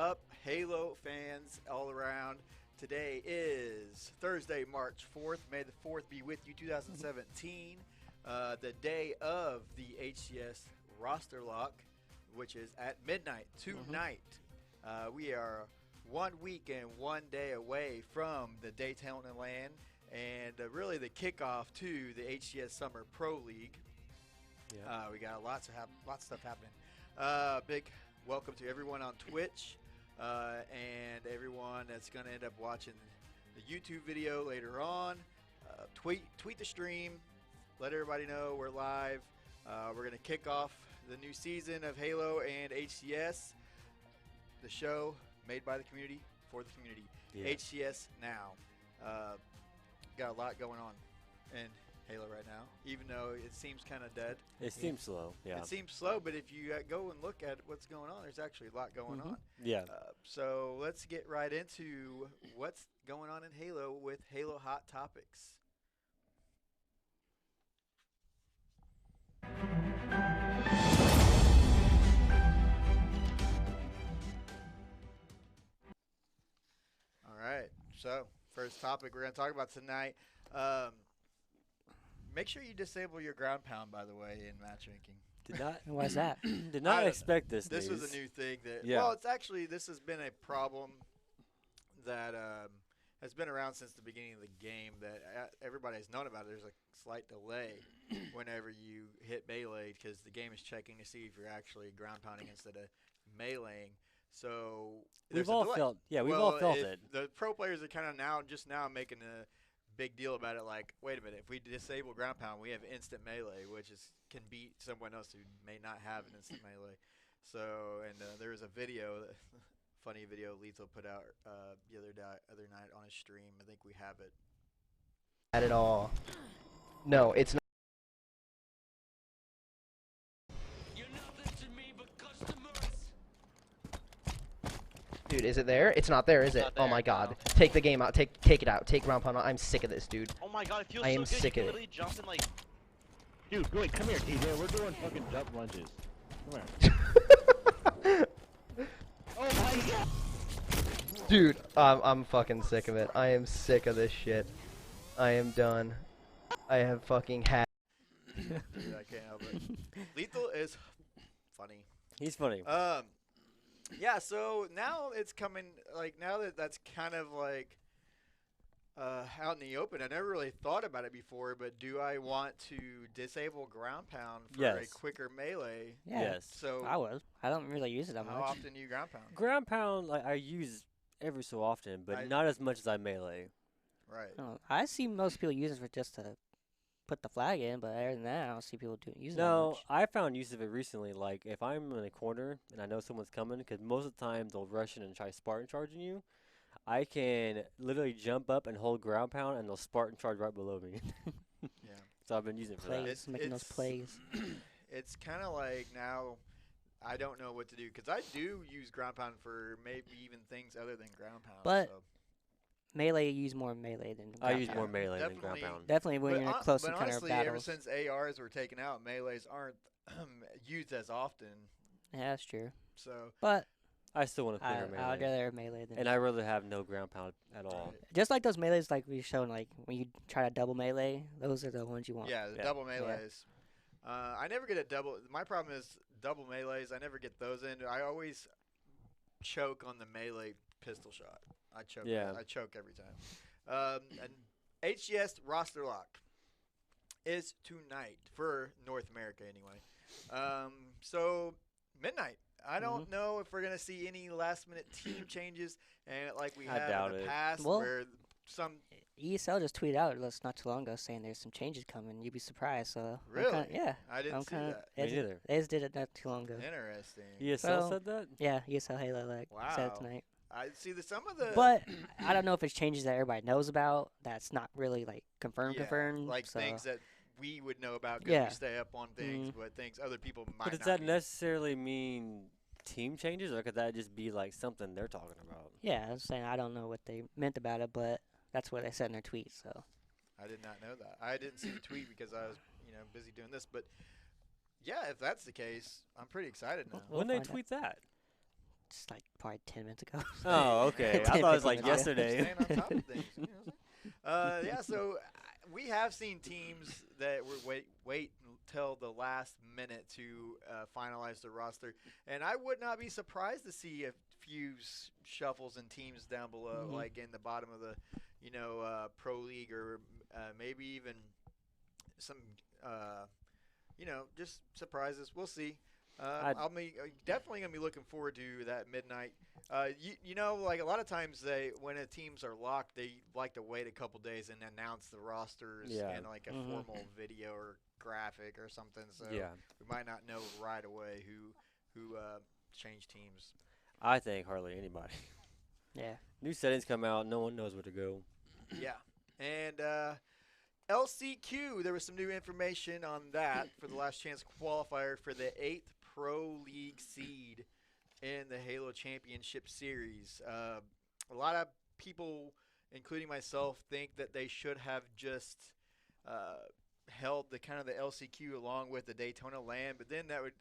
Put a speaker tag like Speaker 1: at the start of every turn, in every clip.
Speaker 1: up, Halo fans all around? Today is Thursday, March 4th. May the 4th be with you, 2017. The day of the HCS roster lock, which is at midnight tonight. We are 1 week and 1 day away from the Daytona Land and really the kickoff to the HCS Summer Pro League. Yeah. We got lots of stuff happening. Big welcome to everyone on Twitch and everyone that's going to end up watching the YouTube video later on. Tweet the stream. Let everybody know we're live. We're going to kick off the new season of Halo and HCS, the show made by the community for the community. Yeah. HCS now. Got a lot going on in Halo right now, even though it seems kind of dead.
Speaker 2: It seems slow, yeah.
Speaker 1: It seems slow, but if you go and look at what's going on, there's actually a lot going on.
Speaker 2: Yeah.
Speaker 1: So let's get right into what's going on in Halo with Halo Hot Topics. All right, so first topic we're going to talk about tonight. Make sure you disable your ground pound, by the way, in matchmaking.
Speaker 2: Did not.
Speaker 3: Why is that?
Speaker 2: Did not expect this.
Speaker 1: This was a new thing that.
Speaker 2: Yeah.
Speaker 1: Well, this has been a problem that has been around since the beginning of the game. That everybody has known about. There's a slight delay whenever you hit melee because the game is checking to see if you're actually ground pounding instead of meleeing. So
Speaker 2: we've all felt. Yeah, we've all felt it.
Speaker 1: The pro players are kind of now making a big deal about it. Like, wait a minute, if we disable ground pound, we have instant melee, which can beat someone else who may not have an instant melee. So, and there was a video, funny video Lethal put out the other night on his stream. I think we have it.
Speaker 3: At all. No, it's not. Dude, is it there? It's not there, is it? Oh my god. No. Take the game out. Take it out. Take ground pound out. I'm sick of this, dude.
Speaker 4: Oh my god, it feels
Speaker 3: I am
Speaker 4: so good.
Speaker 3: sick
Speaker 4: You
Speaker 3: of
Speaker 4: literally jump and like...
Speaker 5: Dude, wait, come here, TJ. We're doing fucking jump lunges. Come here. Oh my god!
Speaker 3: Dude, I'm fucking sick of it. I am sick of this shit. I am done. I have fucking had.
Speaker 1: Dude, I can't help it. Lethal is funny.
Speaker 2: He's funny.
Speaker 1: Yeah, so now it's coming, like, now that that's kind of, like, out in the open, I never really thought about it before, but do I want to disable ground pound for a quicker melee?
Speaker 3: Yeah.
Speaker 2: Yes.
Speaker 3: So I would. I don't really use it that much.
Speaker 1: How often do you ground pound?
Speaker 2: Ground pound, like, I use every so often, but not as much as I melee.
Speaker 1: Right.
Speaker 3: Oh, I see most people use it for just to put the flag in, but other than that, I don't see people use it.
Speaker 2: No, I found use of it recently. Like, if I'm in a corner and I know someone's coming, because most of the time they'll rush in and try Spartan charging you, I can literally jump up and hold ground pound, and they'll Spartan charge right below me.
Speaker 1: Yeah.
Speaker 2: So I've been using it for that.
Speaker 3: Making those plays.
Speaker 1: It's kind of like now I don't know what to do, because I do use ground pound for maybe even things other than ground pound.
Speaker 3: But melee, you use more melee than ground
Speaker 2: I use
Speaker 3: pound.
Speaker 2: more melee than ground pound.
Speaker 3: Definitely when you're in close encounter
Speaker 1: honestly,
Speaker 3: battles.
Speaker 1: ever since ARs were taken out, melees aren't used as often.
Speaker 3: Yeah, that's true.
Speaker 1: So,
Speaker 3: but
Speaker 2: I still want to clear melee.
Speaker 3: I'd rather melee than.
Speaker 2: And I rather have no ground pound at all.
Speaker 3: Just like those melees, like we shown, like when you try to double melee, those are the ones you want.
Speaker 1: Yeah, the double melees. Yeah. I never get a double. My problem is double melees. I never get those in. I always choke on the melee pistol shot. I choke.
Speaker 2: Yeah.
Speaker 1: I choke every time. And HCS roster lock is tonight for North America anyway. So midnight. I don't know if we're gonna see any last-minute team changes, and like we have in the past, where some
Speaker 3: ESL just tweeted out not too long ago saying there's some changes coming. You'd be surprised. So
Speaker 1: really,
Speaker 3: yeah,
Speaker 1: I didn't see that.
Speaker 2: Me neither.
Speaker 3: They just did it not too long ago.
Speaker 1: Interesting.
Speaker 2: ESL said that?
Speaker 3: Yeah, ESL Halo said it tonight.
Speaker 1: I see some of the.
Speaker 3: But I don't know if it's changes that everybody knows about. That's not really like confirmed.
Speaker 1: Like things that we would know about because we stay up on things, but things other people might.
Speaker 2: But does that necessarily mean team changes, or could that just be like something they're talking about?
Speaker 3: Yeah, I was saying I don't know what they meant about it, but that's what they said in their tweet. So
Speaker 1: I did not know that. I didn't see the tweet because I was busy doing this. But yeah, if that's the case, I'm pretty excited now.
Speaker 2: When they tweet that?
Speaker 4: Just like probably 10 minutes ago.
Speaker 2: Oh, okay. I
Speaker 4: 10,
Speaker 2: thought it was
Speaker 4: 15
Speaker 2: like
Speaker 4: minutes ago.
Speaker 2: yesterday.
Speaker 1: Staying on top of things. You know what I'm saying? Yeah, so we have seen teams that were wait until the last minute to finalize the roster, and I would not be surprised to see a few shuffles and teams down below, like in the bottom of the, pro league, or maybe even some, just surprises. We'll see. I'll be definitely gonna be looking forward to that midnight. Like a lot of times when teams are locked, they like to wait a couple days and announce the rosters in like a formal video or graphic or something. So we might not know right away who changed teams.
Speaker 2: I think hardly anybody.
Speaker 4: Yeah.
Speaker 2: New settings come out, no one knows where to go.
Speaker 1: Yeah, and LCQ, there was some new information on that for the last chance qualifier for the 8th Pro League seed in the Halo Championship Series. A lot of people, including myself, think that they should have just held the kind of the LCQ along with the Daytona LAN, but then that would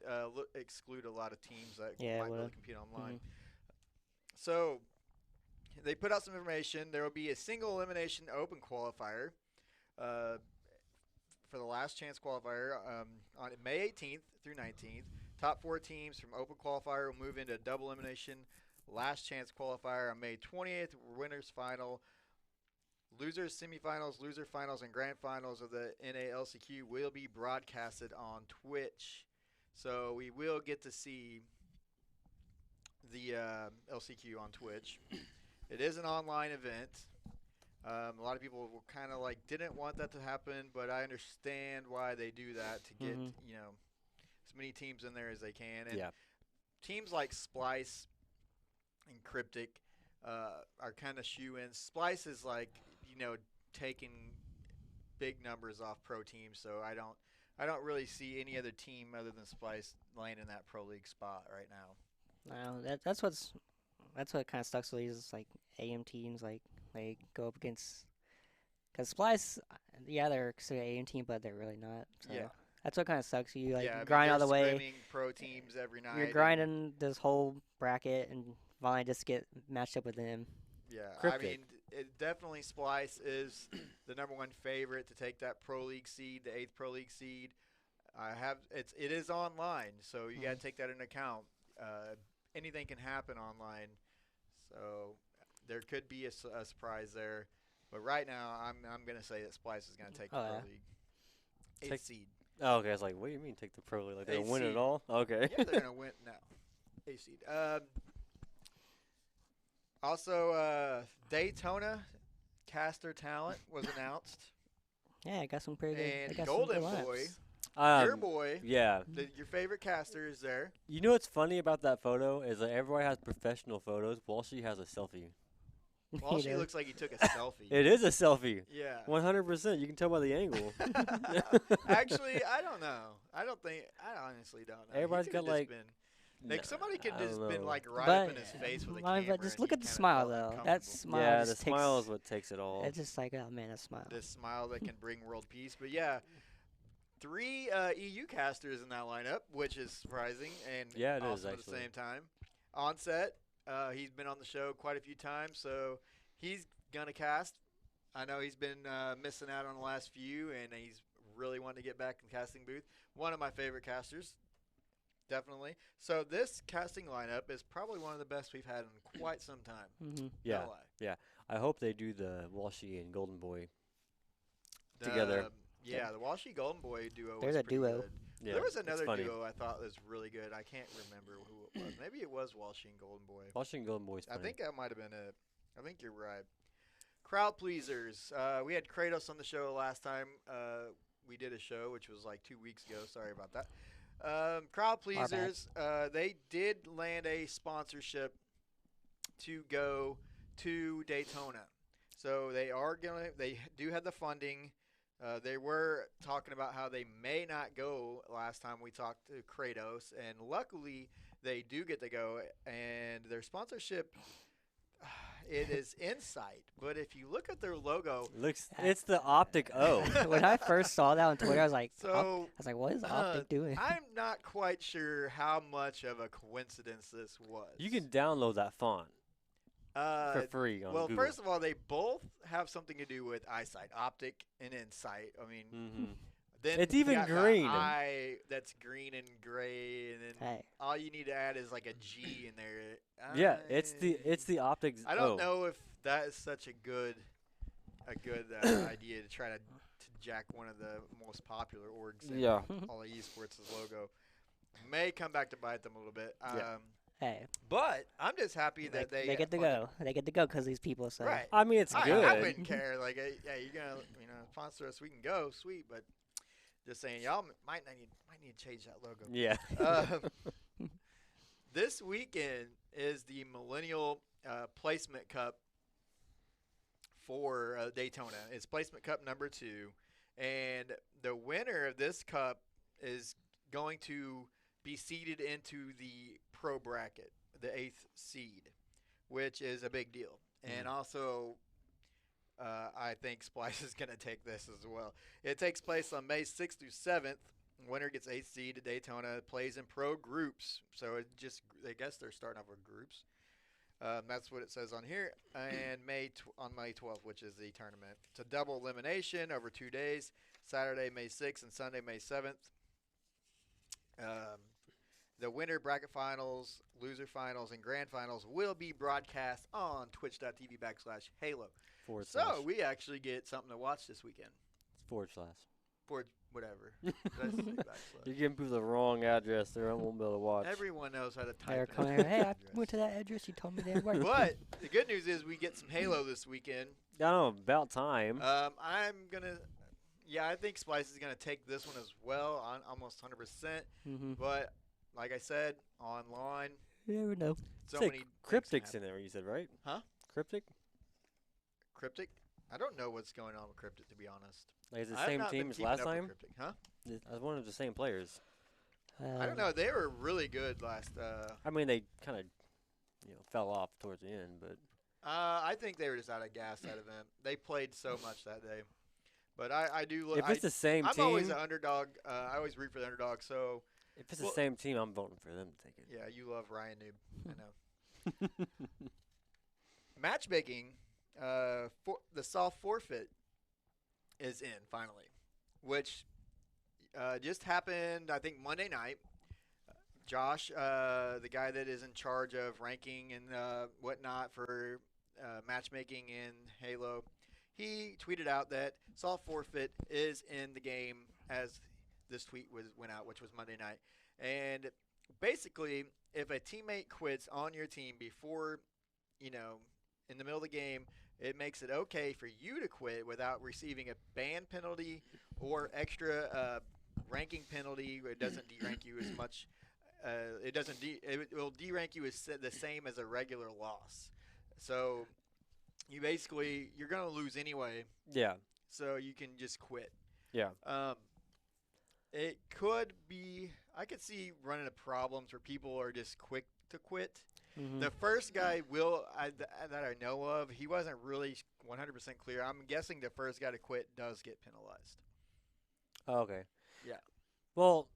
Speaker 1: exclude a lot of teams that might be able to compete online. So they put out some information. There will be a single elimination open qualifier for the last chance qualifier on May 18th through 19th. Top 4 teams from open qualifier will move into a double elimination last chance qualifier on May 28th. Winners final. Losers semifinals, loser finals, and grand finals of the NALCQ will be broadcasted on Twitch. So we will get to see the LCQ on Twitch. It is an online event. A lot of people were kind of like didn't want that to happen, but I understand why they do that to get as many teams in there as they can. And teams like Splice and Cryptic are kind of shoe-in. Splice is like taking big numbers off pro teams, so I don't really see any other team other than Splice landing that pro league spot right now.
Speaker 4: No, that's what kind of sucks with these like AM teams. Like they go up against, because Splice, they're considered an AM team, but they're really not. So that's what kind of sucks. You grind all the way.
Speaker 1: Pro teams every night.
Speaker 4: You're grinding this whole bracket and finally just get matched up with them.
Speaker 1: Yeah,
Speaker 2: Cryptic.
Speaker 1: I mean, it definitely Splice is the #1 favorite to take that pro league seed, the 8th pro league seed. It is online, so you got to take that into account. Anything can happen online, so there could be a surprise there. But right now, I'm gonna say that Splice is gonna take the pro league 8th seed.
Speaker 2: Oh, okay. I was like, what do you mean take the pro league? Like they're gonna win
Speaker 1: seed.
Speaker 2: it all? Okay.
Speaker 1: Yeah, they're gonna win. No, 8th seed. Also, Daytona caster talent was announced.
Speaker 4: Yeah, I got some pretty good.
Speaker 1: And
Speaker 4: I got some
Speaker 1: Golden
Speaker 4: good
Speaker 1: Boy,
Speaker 4: lineups.
Speaker 1: your boy,
Speaker 2: Yeah.
Speaker 1: your favorite caster is there.
Speaker 2: You know what's funny about that photo is that everybody has professional photos. Walshy has a selfie.
Speaker 1: Well, she looks like he took a selfie.
Speaker 2: It is a selfie.
Speaker 1: Yeah.
Speaker 2: 100%. You can tell by the angle.
Speaker 1: Actually, I don't know. I honestly don't know.
Speaker 2: Everybody's got like.
Speaker 1: Somebody could
Speaker 2: I
Speaker 1: just
Speaker 2: don't
Speaker 1: been
Speaker 2: know.
Speaker 1: like right
Speaker 4: But-
Speaker 1: up in his face with a
Speaker 4: But
Speaker 1: camera.
Speaker 4: just
Speaker 1: and
Speaker 4: look
Speaker 1: he
Speaker 4: at the
Speaker 1: kinda
Speaker 4: smile
Speaker 1: felt
Speaker 4: though. That
Speaker 1: uncomfortable.
Speaker 4: smile.
Speaker 2: Yeah,
Speaker 4: just
Speaker 2: the
Speaker 4: takes,
Speaker 2: smile is what takes it all.
Speaker 4: It's just like, oh man, a smile.
Speaker 1: This smile that can bring world peace. But yeah, 3 EU casters in that lineup, which is surprising and
Speaker 2: Yeah, it is,
Speaker 1: awesome at the
Speaker 2: actually.
Speaker 1: same time. Onset, he's been on the show quite a few times, so he's gonna cast. I know he's been missing out on the last few, and he's really wanting to get back in the casting booth. One of my favorite casters, definitely. So this casting lineup is probably one of the best we've had in quite some time.
Speaker 4: Mm-hmm.
Speaker 2: Yeah.
Speaker 1: No lie.
Speaker 2: I hope they do the Walshy and Golden Boy.
Speaker 1: The-
Speaker 2: Together.
Speaker 1: Yeah, the Walshy Golden Boy duo
Speaker 4: There's
Speaker 1: was
Speaker 4: a
Speaker 1: pretty
Speaker 4: duo.
Speaker 1: good.
Speaker 2: Yeah,
Speaker 1: There was
Speaker 2: it's
Speaker 1: another
Speaker 2: funny.
Speaker 1: duo I thought was really good. I can't remember who it was. Maybe it was Walshy and Golden Boy.
Speaker 2: Walshy and Golden Boy's
Speaker 1: I
Speaker 2: funny.
Speaker 1: think that might have been it. I think you're right. Crowd pleasers. We had Kratos on the show last time. We did a show, which was like 2 weeks ago. Sorry about that. Crowd pleasers. They did land a sponsorship to go to Daytona. So they do have the funding. They were talking about how they may not go last time we talked to Kratos, and luckily they do get to go. And their sponsorship, it is Insight. But if you look at their logo,
Speaker 2: It's the Optic O.
Speaker 4: When I first saw that on Twitter, I was like,
Speaker 1: so
Speaker 4: what is Optic doing?
Speaker 1: I'm not quite sure how much of a coincidence this was.
Speaker 2: You can download that font for free on
Speaker 1: well,
Speaker 2: Google.
Speaker 1: first of all, they both have something to do with eyesight, optic and insight. I mean, then
Speaker 2: It's
Speaker 1: you
Speaker 2: even
Speaker 1: got the
Speaker 2: green.
Speaker 1: eye that's green and gray, and then
Speaker 4: Hey,
Speaker 1: all you need to add is like a G in there.
Speaker 2: Yeah, it's the Optic
Speaker 1: I don't know if that is such a good idea to try to jack one of the most popular orgs in
Speaker 2: Yeah.
Speaker 1: all of esports' logo. May come back to bite them a little bit.
Speaker 2: Yeah.
Speaker 4: hey,
Speaker 1: But I'm just happy that
Speaker 4: they get to go. They get to go because these people say.
Speaker 1: Right.
Speaker 2: I mean, it's good.
Speaker 1: I wouldn't care. Like, yeah, you're gonna sponsor us, we can go, sweet. But just saying, y'all might need to change that logo.
Speaker 2: Yeah.
Speaker 1: This weekend is the Millennial Placement Cup for Daytona. It's Placement Cup number 2, and the winner of this cup is going to be seeded into the pro bracket, the 8th seed, which is a big deal. And also, I think Splice is going to take this as well. It takes place on May 6th through 7th. Winner gets 8th seed at Daytona, plays in pro groups. So I guess they're starting off with groups. That's what it says on here. And on May 12th, which is the tournament. It's a double elimination over 2 days, Saturday, May 6th, and Sunday, May 7th. The winner bracket finals, loser finals, and grand finals will be broadcast on twitch.tv/Halo. So we actually get something to watch this weekend.
Speaker 2: Forward slash.
Speaker 1: For whatever. Did I say backslash?
Speaker 2: You're giving people the wrong address. They won't be able to watch.
Speaker 1: Everyone knows how to
Speaker 4: They're
Speaker 1: type.
Speaker 4: coming here. Hey, I went to that address. You told me they work.
Speaker 1: But the good news is we get some Halo this weekend.
Speaker 2: I know, about time.
Speaker 1: I think Splice is gonna take this one as well, on almost 100%. But like I said, online,
Speaker 4: You never know.
Speaker 1: so
Speaker 2: Say
Speaker 1: many
Speaker 2: Cryptic's
Speaker 1: things
Speaker 2: in there, you said, right?
Speaker 1: Huh?
Speaker 2: Cryptic?
Speaker 1: Cryptic? I don't know what's going on with Cryptic, to be honest.
Speaker 2: Like, is it the
Speaker 1: I've
Speaker 2: same
Speaker 1: not been
Speaker 2: team as
Speaker 1: keeping
Speaker 2: last
Speaker 1: up with
Speaker 2: time?
Speaker 1: Cryptic, huh?
Speaker 2: I was one of the same players.
Speaker 1: I don't know. They were really good last.
Speaker 2: I mean, they kind of, fell off towards the end, but
Speaker 1: I think they were just out of gas that event. They played so much that day. But I do look.
Speaker 2: if it's the same
Speaker 1: I'm
Speaker 2: team,
Speaker 1: always an underdog. I always root for the underdog. So
Speaker 2: if it's the same team, I'm voting for them to take it.
Speaker 1: yeah, you love Ryan Noob. I know. Matchmaking, for the soft forfeit is in finally, which just happened. I think Monday night. Josh, the guy that is in charge of ranking and whatnot for matchmaking in Halo, he tweeted out that soft forfeit is in the game as this tweet went out, which was Monday night. And basically, if a teammate quits on your team before, in the middle of the game, it makes it okay for you to quit without receiving a ban penalty or extra ranking penalty. It doesn't derank you as much. It will derank you as the same as a regular loss. So you're going to lose anyway.
Speaker 2: Yeah.
Speaker 1: So you can just quit.
Speaker 2: Yeah.
Speaker 1: It could be. I could see running into problems where people are just quick to quit. The first guy that I know of, he wasn't really 100% clear. I'm guessing the first guy to quit does get penalized.
Speaker 2: Oh, okay.
Speaker 1: Yeah.
Speaker 2: Well,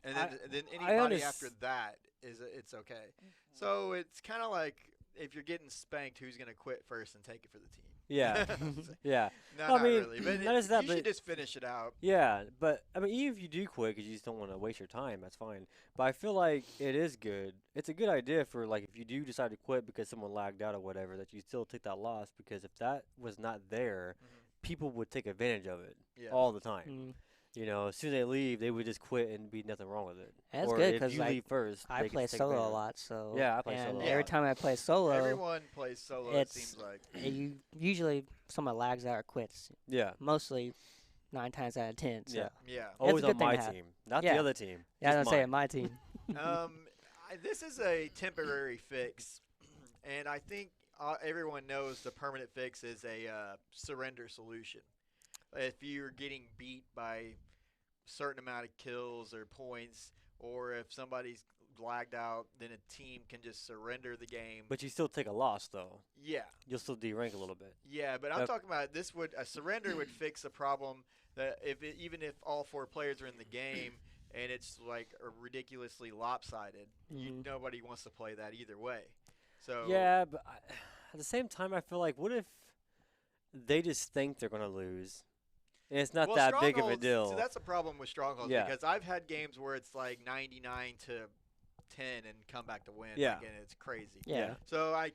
Speaker 1: And then anybody after that it's okay. So it's kind of like if you're getting spanked, who's going to quit first and take it for the team?
Speaker 2: yeah. Yeah.
Speaker 1: No,
Speaker 2: Well, I
Speaker 1: not
Speaker 2: mean,
Speaker 1: really. But
Speaker 2: not just that,
Speaker 1: you
Speaker 2: but
Speaker 1: should just finish it out.
Speaker 2: Yeah, but I mean, even if you do quit because you just don't want to waste your time, that's fine. But I feel like it is good. It's a good idea for like if you do decide to quit because someone lagged out or whatever, that you still take that loss, because if that was not there, people would take advantage of it all the time. As soon as they leave, they would just quit and be nothing wrong with it.
Speaker 4: That's
Speaker 2: or
Speaker 4: good
Speaker 2: if
Speaker 4: because
Speaker 2: you leave first,
Speaker 4: I
Speaker 2: they can
Speaker 4: play
Speaker 2: take
Speaker 4: solo
Speaker 2: advantage
Speaker 4: a
Speaker 2: of it.
Speaker 4: lot, so
Speaker 2: Yeah, I play
Speaker 4: and
Speaker 2: solo a
Speaker 4: every
Speaker 2: lot.
Speaker 4: time I play solo,
Speaker 1: Everyone plays solo. It
Speaker 4: it's-
Speaker 1: seems like.
Speaker 4: usually someone lags out or quits.
Speaker 2: Yeah.
Speaker 4: Mostly 9 times out of 10. So.
Speaker 2: Yeah.
Speaker 1: Yeah.
Speaker 2: Always
Speaker 4: a good
Speaker 2: on
Speaker 4: thing
Speaker 2: my
Speaker 4: to have.
Speaker 2: team, not
Speaker 4: Yeah.
Speaker 2: the other team.
Speaker 4: Yeah, I
Speaker 2: just
Speaker 4: was saying
Speaker 2: mine.
Speaker 4: my team.
Speaker 1: This is a temporary fix, and I think everyone knows the permanent fix is a surrender solution. If you're getting beat by a certain amount of kills or points, or if somebody's lagged out, then a team can just surrender the game.
Speaker 2: But you still take a loss, though.
Speaker 1: Yeah.
Speaker 2: You'll still derank a little bit.
Speaker 1: Yeah, but I'm talking about a surrender would fix a problem that even if all 4 players are in the game and it's like ridiculously lopsided, nobody wants to play that either way. So
Speaker 2: yeah, but at the same time, I feel like what if they just think they're gonna lose, and it's not that big of a deal.
Speaker 1: So that's a problem with strongholds because I've had games where it's like 99 to 10 and come back to win.
Speaker 2: Yeah,
Speaker 1: and it's crazy.
Speaker 2: Yeah.
Speaker 1: So I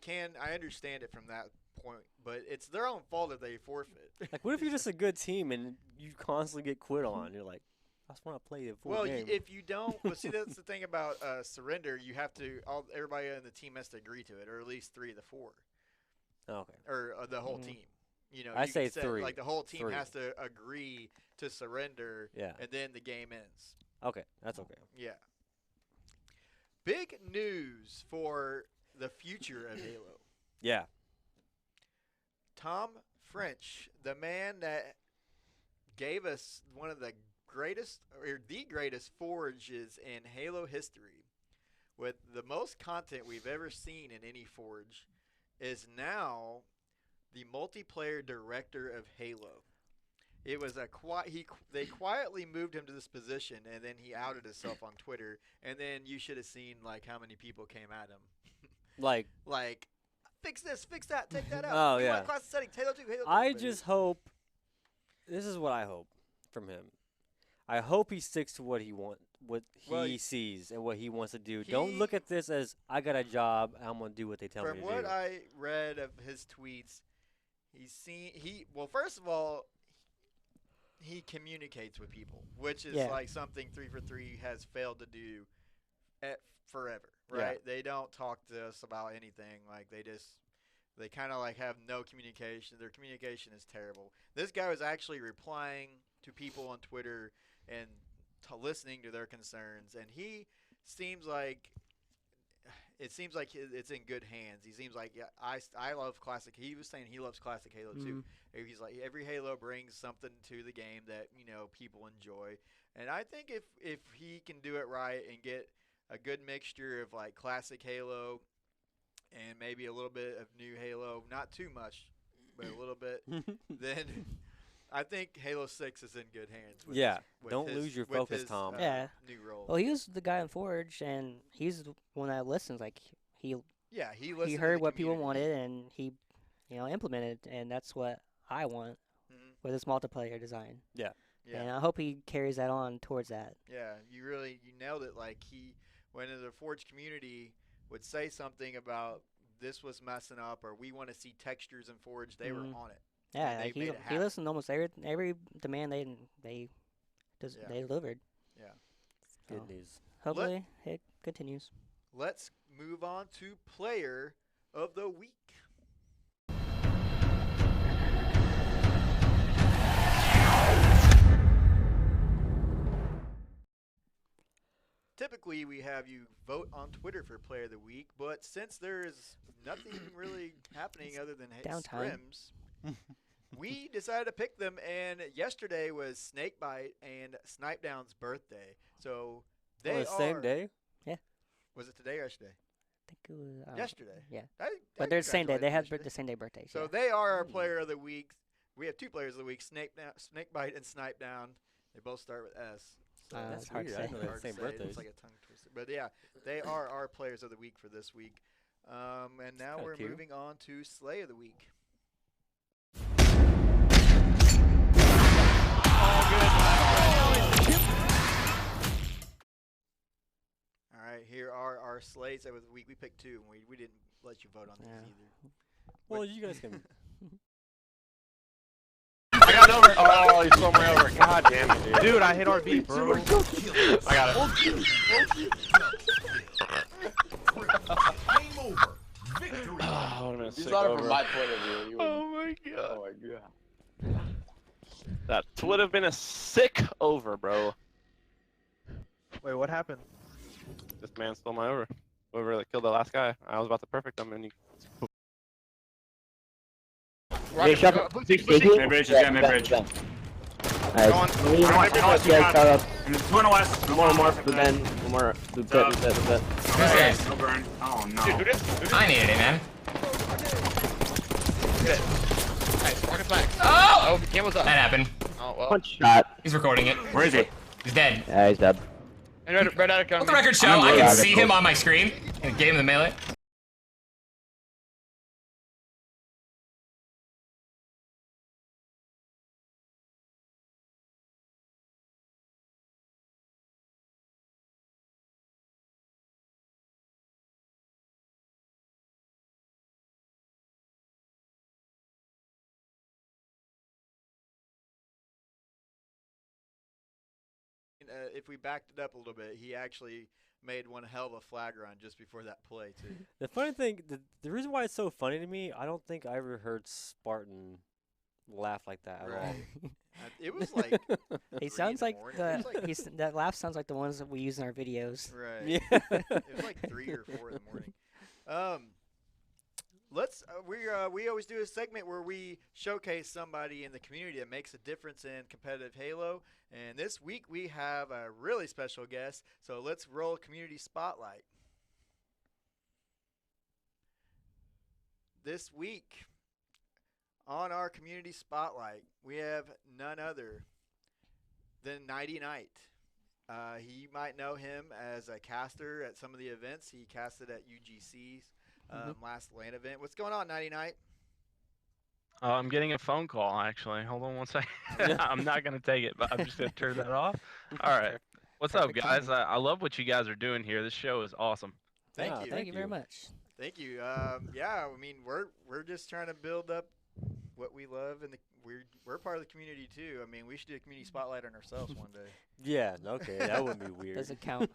Speaker 1: understand it from that point, but it's their own fault if they forfeit.
Speaker 2: Like, what if you're just a good team and you constantly get quit on? You're like, I just want to play the full game.
Speaker 1: Well, if you don't, see, that's the thing about surrender. You have to, everybody in the team has to agree to it, or at least 3 of the 4.
Speaker 2: Okay.
Speaker 1: Or the whole team. You know,
Speaker 2: I say 3.
Speaker 1: Like the whole team
Speaker 2: 3.
Speaker 1: has to agree to surrender.
Speaker 2: Yeah.
Speaker 1: And then the game ends.
Speaker 2: Okay, that's okay.
Speaker 1: Yeah. Big news for the future of Halo.
Speaker 2: Yeah.
Speaker 1: Tom French, the man that gave us one of the greatest forges in Halo history, with the most content we've ever seen in any forge, is now the multiplayer director of Halo. It was they quietly moved him to this position, and then he outed himself on Twitter, and then you should have seen like how many people came at him. like fix this, fix that, take that out.
Speaker 2: Oh, yeah.
Speaker 1: Class settings, Halo 2, Halo 2.
Speaker 2: I just hope, this is what I hope from him. I hope he sticks to what he sees and what he wants to do. Don't look at this as, I got a job, I'm going to do what they tell me to do.
Speaker 1: From what I read of his tweets, well, first of all, he communicates with people, which is like something 343 has failed to do forever. Right? Yeah. They don't talk to us about anything. Like they kind of like have no communication. Their communication is terrible. This guy was actually replying to people on Twitter and listening to their concerns, and he seems like it's in good hands. He seems like I love classic. He was saying he loves classic Halo too. He's like every Halo brings something to the game that people enjoy, and I think if he can do it right and get a good mixture of like classic Halo and maybe a little bit of new Halo, not too much, but a little bit, then I think Halo 6 is in good hands. Don't lose your focus, Tom. New role.
Speaker 4: Well, he was the guy in Forge, and he's the one that listens. Like he heard what people wanted, and he implemented, and that's what I want with this multiplayer design.
Speaker 2: Yeah.
Speaker 4: And I hope he carries that on towards that.
Speaker 1: Yeah, you nailed it. Like when the Forge community would say something about this was messing up or we want to see textures in Forge, they were on it.
Speaker 4: Yeah, like he listened to almost every demand they delivered.
Speaker 1: Yeah.
Speaker 2: Good news.
Speaker 4: Hopefully it continues.
Speaker 1: Let's move on to player of the week. Typically, we have you vote on Twitter for Player of the Week, but since there is nothing really happening other than scrims, we decided to pick them, and yesterday was Snakebite and Snipedown's birthday. So they
Speaker 2: are the same day?
Speaker 4: Yeah.
Speaker 1: Was it today or yesterday?
Speaker 4: I think it was
Speaker 1: yesterday.
Speaker 4: Yeah. But they're the same day. They have the same day birthdays.
Speaker 1: So they are our Player of the Week. We have 2 Players of the Week, Snakebite and Snipedown. They both start with S. So
Speaker 4: that's hard to say.
Speaker 2: I know they have the same birthdays.
Speaker 1: It's like a tongue twister. But yeah, they are our Players of the Week for this week. And now we're moving on to Slay of the Week. All right, here are our Slays of the Week. We picked 2, and we didn't let you vote on these either.
Speaker 2: Well, you guys can.
Speaker 5: I got over. Oh, he stole my over. God damn it, dude. Dude, I hit RB, bro. I got it.
Speaker 6: You thought it from my point of view.
Speaker 5: Oh my god.
Speaker 6: Oh my god.
Speaker 5: That would have been a sick over, bro.
Speaker 3: Wait, what happened?
Speaker 5: This man stole my over. Whoever that killed the last guy. I was about to perfect him, and he.
Speaker 6: Hey, shut up.
Speaker 7: Mid-bridge, yeah, mid-bridge.
Speaker 5: Nice.
Speaker 6: Going west,
Speaker 5: Guys, caught up.
Speaker 6: going west.
Speaker 5: One more for Ben. One more. The pit.
Speaker 7: Who's
Speaker 6: No burn. Oh no.
Speaker 7: Dude, who did? I needed it, man. Nice, market back. Oh!
Speaker 5: Camel's up.
Speaker 7: That happened.
Speaker 5: Oh, well.
Speaker 8: One shot.
Speaker 7: He's recording it.
Speaker 6: Where is he?
Speaker 7: He's dead.
Speaker 8: Yeah, he's dead.
Speaker 5: And red out
Speaker 7: Let the record show, I can see him on my screen. And gave him the melee.
Speaker 1: If we backed it up a little bit, he actually made one hell of a flag run just before that play too.
Speaker 2: The funny thing, the reason why it's so funny to me, I don't think I ever heard Spartan laugh like that at all.
Speaker 1: It was like
Speaker 4: He
Speaker 1: 3
Speaker 4: sounds
Speaker 1: in
Speaker 4: like
Speaker 1: morning. It was like,
Speaker 4: that laugh sounds like the ones that we use in our videos.
Speaker 1: right.
Speaker 2: Yeah.
Speaker 1: It was like 3 or 4 in the morning. We always do a segment where we showcase somebody in the community that makes a difference in competitive Halo. And this week we have a really special guest. So let's roll community spotlight. This week on our community spotlight, we have none other than Knighy. You might know him as a caster at some of the events. He casted at UGC's last LAN event. What's going on, Knighy?
Speaker 9: I'm getting a phone call, actually. Hold on one second. I'm not going to take it, but I'm just going to turn that off. All right. What's up, guys? I love what you guys are doing here. This show is awesome.
Speaker 1: Thank you.
Speaker 4: Thank you very much.
Speaker 1: Thank you. Yeah, I mean, we're just trying to build up what we love, and we're part of the community too. I mean, we should do a community spotlight on ourselves one day.
Speaker 2: Yeah, okay, that wouldn't be weird.
Speaker 4: Doesn't count.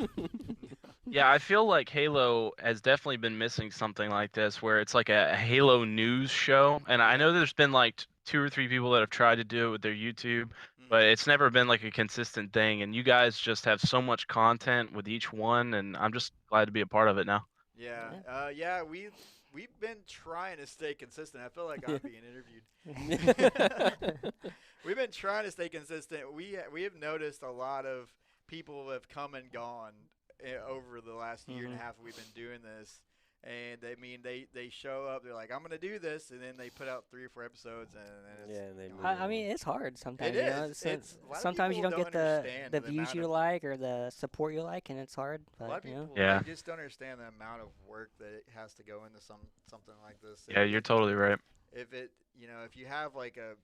Speaker 9: Yeah, I feel like Halo has definitely been missing something like this, where it's like a Halo news show. And I know there's been like 2 or 3 people that have tried to do it with their YouTube, but it's never been like a consistent thing. And you guys just have so much content with each one, and I'm just glad to be a part of it now.
Speaker 1: Yeah, we've been trying to stay consistent. I feel like I'm being interviewed. We've been trying to stay consistent. We have noticed a lot of people have come and gone over the last year and a half we've been doing this. And they show up, they're like, I'm gonna do this, and then they put out 3 or 4 episodes, and it's
Speaker 4: I mean, it's hard sometimes.
Speaker 1: It
Speaker 4: you know?
Speaker 1: is.
Speaker 4: Sometimes you don't get the views you like or the support you like, and it's hard. But,
Speaker 1: a lot of people
Speaker 9: Yeah.
Speaker 1: they just don't understand the amount of work that it has to go into something like this.
Speaker 9: Yeah, you're totally right.
Speaker 1: If you have like a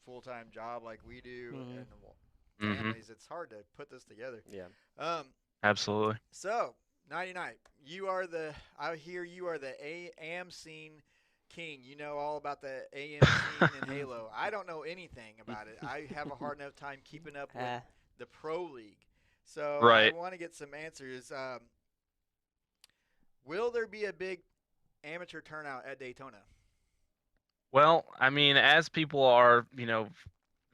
Speaker 1: full-time job like we do and families, it's hard to put this together.
Speaker 2: Yeah.
Speaker 9: Absolutely.
Speaker 1: So, Knighy, I hear you are the AM scene king. You know all about the AM scene in Halo. I don't know anything about it. I have a hard enough time keeping up with the Pro League. So I want to get some answers. Will there be a big amateur turnout at Daytona?
Speaker 9: Well, I mean, as people are,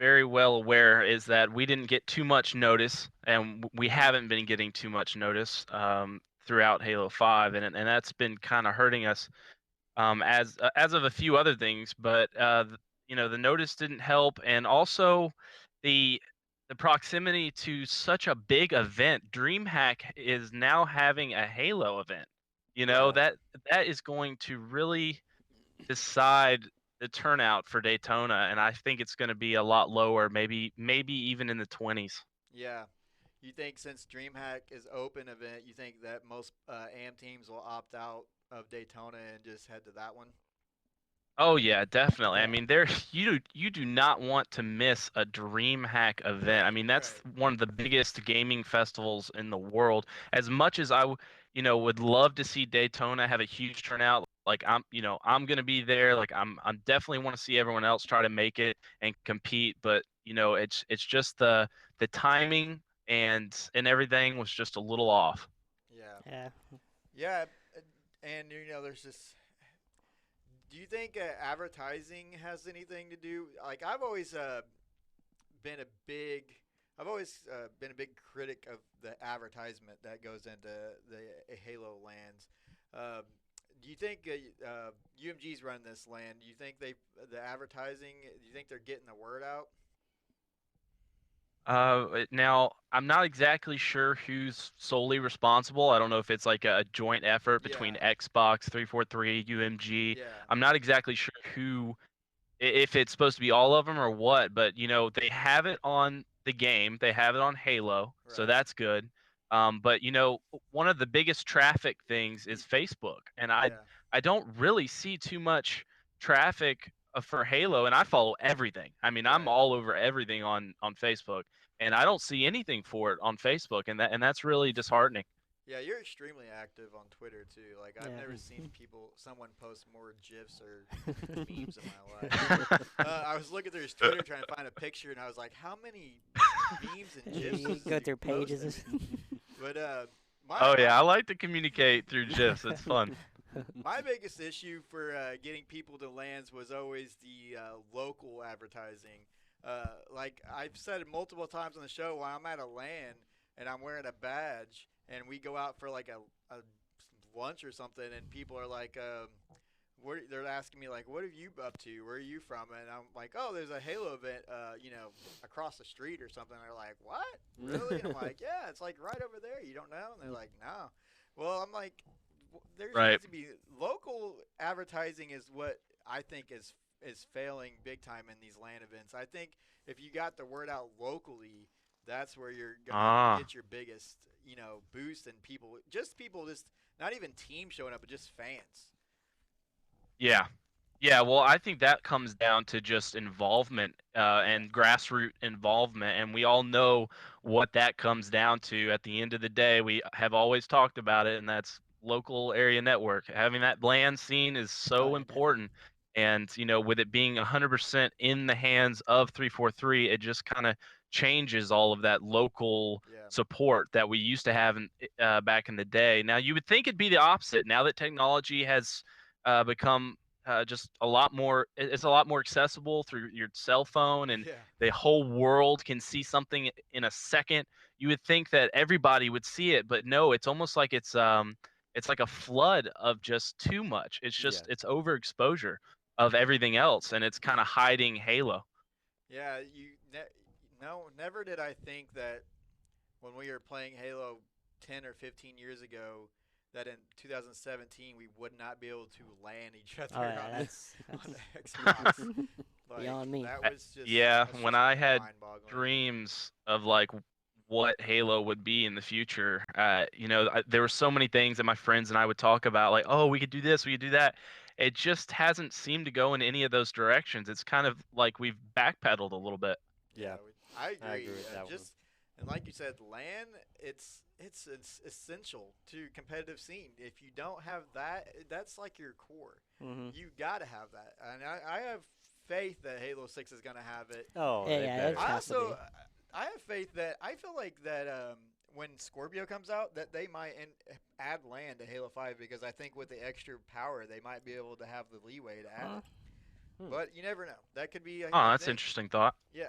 Speaker 9: very well aware, is that we didn't get too much notice, and we haven't been getting too much notice throughout Halo 5, and that's been kind of hurting us as of a few other things. But the notice didn't help, and also the proximity to such a big event. DreamHack is now having a Halo event. That is going to really decide the turnout for Daytona, and I think it's going to be a lot lower, maybe even in the 20s.
Speaker 1: Yeah. You think since DreamHack is open event, you think that most AM teams will opt out of Daytona and just head to that one?
Speaker 9: Oh yeah, definitely. I mean, you do not want to miss a DreamHack event. I mean, that's one of the biggest gaming festivals in the world. As much as I would love to see Daytona have a huge turnout, like I'm going to be there. Like I'm definitely want to see everyone else try to make it and compete, but it's just the timing and everything was just a little off.
Speaker 1: Yeah, and there's just. Do you think advertising has anything to do? Like I've always been a big critic of the advertisement that goes into the Halo lands. Do you think UMG's run this land? Do you think the advertising? Do you think they're getting the word out?
Speaker 9: Now I'm not exactly sure who's solely responsible. I don't know if it's like a joint effort between
Speaker 1: Yeah.
Speaker 9: Xbox 343, UMG.
Speaker 1: Yeah.
Speaker 9: I'm not exactly sure who, if it's supposed to be all of them or what, but they have it on the game. They have it on Halo, so
Speaker 1: Right.
Speaker 9: that's good. But one of the biggest traffic things is Facebook, and I
Speaker 1: Yeah.
Speaker 9: I don't really see too much traffic for Halo, and I follow everything. I mean, I'm
Speaker 1: Right.
Speaker 9: all over everything on Facebook, and I don't see anything for it on Facebook, and that's really disheartening.
Speaker 1: Yeah, you're extremely active on Twitter too. Like I've
Speaker 4: Yeah.
Speaker 1: never seen someone post more gifs or memes in my life. I was looking through his Twitter trying to find a picture, and I was like, how many memes and gifs?
Speaker 4: You
Speaker 1: is
Speaker 4: go
Speaker 1: he
Speaker 4: through pages.
Speaker 1: posting? But
Speaker 9: Oh yeah, I like to communicate through GIFs. It's fun.
Speaker 1: my biggest issue for getting people to lands was always the local advertising. Like I've said it multiple times on the show, when I'm at a land and I'm wearing a badge and we go out for like a lunch or something, and people are like, they're asking me like, "What are you up to? Where are you from?" And I'm like, "Oh, there's a Halo event, across the street or something." And they're like, "What? Really?" And I'm like, "Yeah, it's like right over there. You don't know?" And they're like, "No." Well, I'm like, there
Speaker 9: Right.
Speaker 1: needs to be local advertising is what I think is failing big time in these LAN events. I think if you got the word out locally, that's where you're gonna get your biggest, boost, and people just not even team showing up, but just fans.
Speaker 9: Yeah. Yeah, well, I think that comes down to just involvement and grassroots involvement, and we all know what that comes down to. At the end of the day, we have always talked about it, and that's local area network. Having that LAN scene is
Speaker 4: Oh,
Speaker 9: so
Speaker 4: yeah,
Speaker 9: important, and with it being 100% in the hands of 343, it just kind of changes all of that local
Speaker 1: Yeah.
Speaker 9: support that we used to have back in the day. Now, you would think it'd be the opposite. Now that technology has become just a lot more, it's a lot more accessible through your cell phone, and
Speaker 1: Yeah.
Speaker 9: the whole world can see something in a second. You would think that everybody would see it, but no, it's almost like it's like a flood of just too much. It's just it's overexposure of everything else, and it's kind of hiding Halo.
Speaker 1: Yeah, no, never did I think that when we were playing Halo 10 or 15 years ago, that in 2017 we would not be able to land each other
Speaker 4: Oh, yeah,
Speaker 1: on,
Speaker 4: that's
Speaker 1: on Xbox. Like,
Speaker 4: beyond me.
Speaker 1: that was just
Speaker 9: Yeah,
Speaker 1: that's
Speaker 9: when
Speaker 1: just
Speaker 9: I had
Speaker 1: mind-boggling.
Speaker 9: dreams of like what Halo would be in the future, there were so many things that my friends and I would talk about, like, oh, we could do this, we could do that. It just hasn't seemed to go in any of those directions. It's kind of like we've backpedaled a little bit.
Speaker 2: Yeah.
Speaker 1: I agree.
Speaker 2: I agree with that one.
Speaker 1: And like you said, LAN, it's essential to competitive scene. If you don't have that, that's like your core.
Speaker 4: Mm-hmm.
Speaker 1: You got to have that. And I have faith that Halo 6 is going to have it.
Speaker 2: Oh,
Speaker 4: Yeah,
Speaker 2: they
Speaker 4: yeah,
Speaker 2: better.
Speaker 4: it's
Speaker 1: I
Speaker 4: has to
Speaker 1: also
Speaker 4: be.
Speaker 1: I have faith that I feel like that when Scorpio comes out, that they might add LAN to Halo 5, because I think with the extra power they might be able to have the leeway to add it. But you never know. That could be.
Speaker 9: Oh, that's interesting thought.
Speaker 1: Yeah.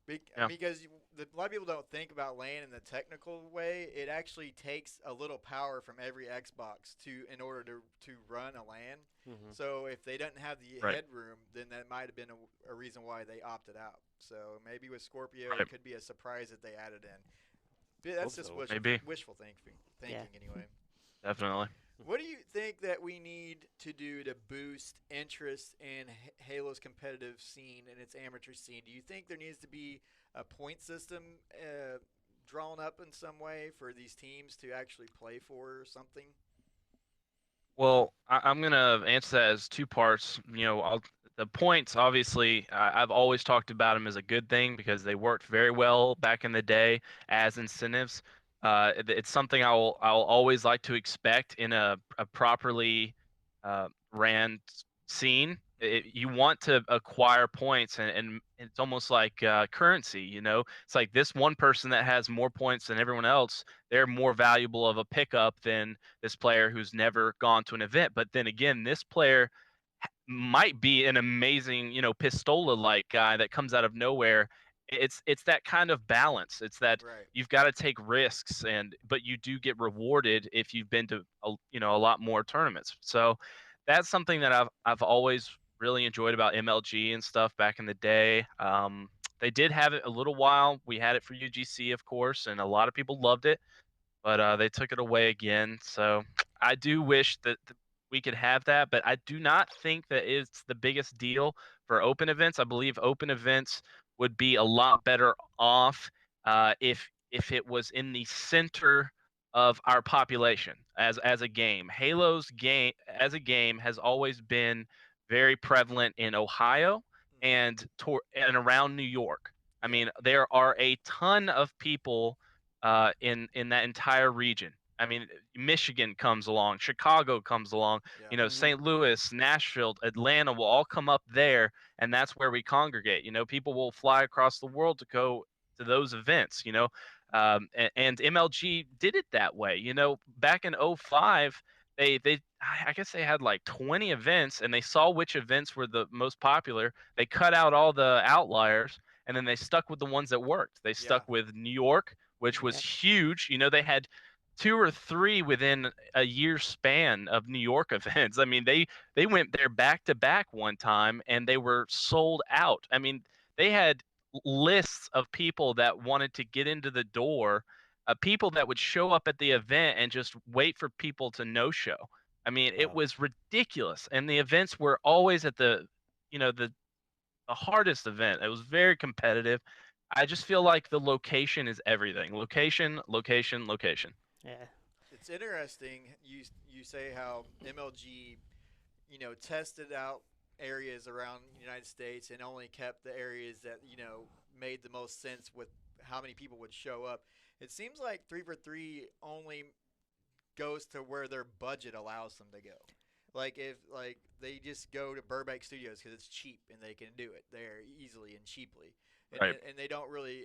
Speaker 9: Yeah.
Speaker 1: Because a lot of people don't think about LAN in the technical way. It actually takes a little power from every Xbox in order to run a LAN.
Speaker 2: Mhm.
Speaker 1: So if they didn't have the
Speaker 9: Right.
Speaker 1: headroom, then that might have been a reason why they opted out. So maybe with Scorpio,
Speaker 9: Right.
Speaker 1: it could be a surprise that they added in. But that's
Speaker 2: Hope
Speaker 1: just
Speaker 2: so.
Speaker 9: Maybe.
Speaker 1: wishful thinking anyway.
Speaker 9: Definitely.
Speaker 1: What do you think that we need to do to boost interest in Halo's competitive scene and its amateur scene? Do you think there needs to be a point system drawn up in some way for these teams to actually play for or something?
Speaker 9: Well, I'm gonna answer that as two parts. The points, obviously, I've always talked about them as a good thing because they worked very well back in the day as incentives. It's something I'll always like to expect in a properly ran scene. You want to acquire points, and it's almost like currency. It's like this one person that has more points than everyone else. They're more valuable of a pickup than this player who's never gone to an event. But then again, this player might be an amazing, Pistola-like guy that comes out of nowhere. It's that kind of balance. It's that
Speaker 1: Right.
Speaker 9: you've got to take risks, but you do get rewarded if you've been to a lot more tournaments. So that's something that I've always really enjoyed about MLG and stuff back in the day. They did have it a little while. We had it for UGC, of course, and a lot of people loved it. But they took it away again. So I do wish that we could have that, but I do not think that it's the biggest deal for open events. I believe open events would be a lot better off if it was in the center of our population as a game. Halo's game as a game has always been very prevalent in Ohio and around New York. I mean, there are a ton of people in that entire region. I mean, Michigan comes along, Chicago comes along, St. Louis, Nashville, Atlanta will all come up there, and that's where we congregate. People will fly across the world to go to those events. And MLG did it that way. Back in '05, they I guess they had like 20 events, and they saw which events were the most popular. They cut out all the outliers, and then they stuck with the ones that worked. They stuck with New York, which was huge. They had 2 or 3 within a year span of New York events. I mean, they went there back to back one time, and they were sold out. I mean, they had lists of people that wanted to get into the door, people that would show up at the event and just wait for people to no show. I mean, it was ridiculous, and the events were always at the hardest event. It was very competitive. I just feel like the location is everything. Location, location, location.
Speaker 4: Yeah.
Speaker 1: It's interesting. You say how MLG, tested out areas around the United States and only kept the areas that made the most sense with how many people would show up. It seems like 343 only goes to where their budget allows them to go. Like if they just go to Burbank Studios because it's cheap and they can do it there easily and cheaply, and they don't really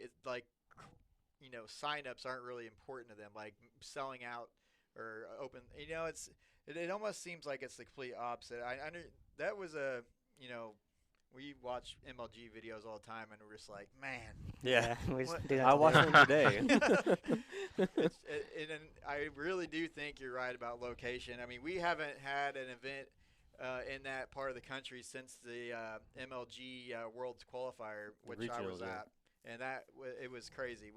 Speaker 1: signups aren't really important to them. Like selling out or open, it almost seems like it's the complete opposite. That was we watch MLG videos all the time, and we're just like, man.
Speaker 2: Yeah,
Speaker 4: I
Speaker 2: watched them today.
Speaker 1: And I really do think you're right about location. I mean, we haven't had an event in that part of the country since the MLG World's Qualifier, which I was at, and it was crazy.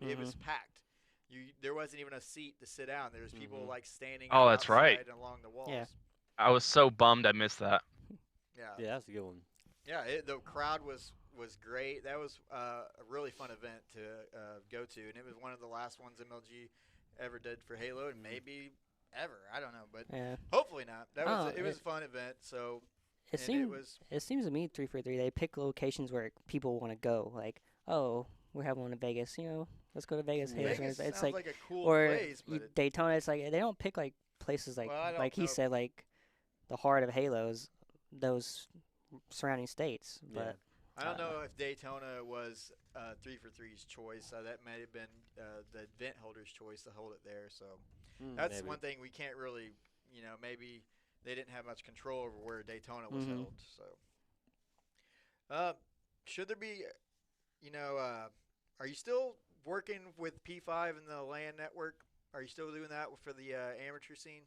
Speaker 1: It was packed. There wasn't even a seat to sit down. There was people standing.
Speaker 9: Oh, that's right.
Speaker 1: Along the walls.
Speaker 4: Yeah.
Speaker 9: I was so bummed I missed that.
Speaker 1: Yeah,
Speaker 2: that's a good one.
Speaker 1: Yeah, the crowd was great. That was a really fun event to go to, and it was one of the last ones MLG ever did for Halo, and maybe ever. I don't know, but hopefully not. It was a fun event. So
Speaker 4: it seems to me 343 they pick locations where people want to go. Like, oh, we're having one in Vegas. Let's go to Vegas.
Speaker 1: Vegas
Speaker 4: it's
Speaker 1: sounds like a cool
Speaker 4: or
Speaker 1: place, but
Speaker 4: Daytona. It's like they don't pick like places like he said, like the heart of Halo's those surrounding states. But
Speaker 1: I don't know if Daytona was 343's choice. That might have been the event holder's choice to hold it there. So that's one thing we can't really, maybe they didn't have much control over where Daytona was held. So should there be, are you still working with P5 and the LAN network? Are you still doing that for the amateur scene?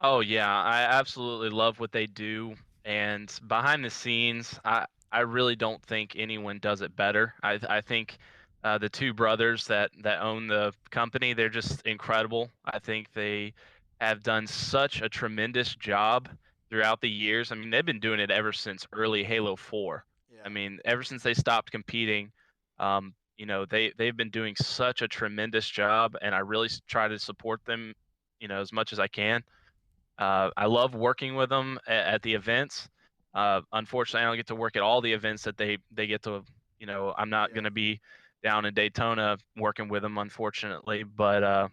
Speaker 9: Oh yeah, I absolutely love what they do, and behind the scenes, I really don't think anyone does it better. I think the 2 brothers that own the company, they're just incredible. I think they have done such a tremendous job throughout the years. I mean, they've been doing it ever since early Halo 4.
Speaker 1: Yeah.
Speaker 9: I mean, ever since they stopped competing, they've been doing such a tremendous job, and I really try to support them, as much as I can. I love working with them at the events. Unfortunately, I don't get to work at all the events that they get to. I'm not going to be down in Daytona working with them, unfortunately. But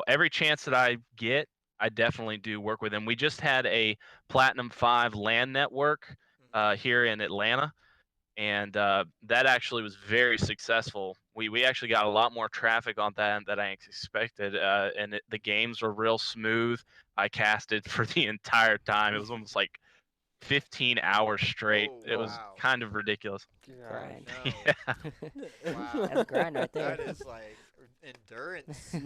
Speaker 9: every chance that I get, I definitely do work with them. We just had a Platinum 5 LAN network here in Atlanta, and that actually was very successful. We actually got a lot more traffic on that than I expected, and the games were real smooth. I casted for the entire time. It was almost like 15 hours straight.
Speaker 1: Oh,
Speaker 9: it was
Speaker 1: wow.
Speaker 9: kind of ridiculous.
Speaker 4: Grind.
Speaker 1: No.
Speaker 9: Yeah.
Speaker 1: Wow.
Speaker 4: That's a grind right there.
Speaker 1: That is like endurance.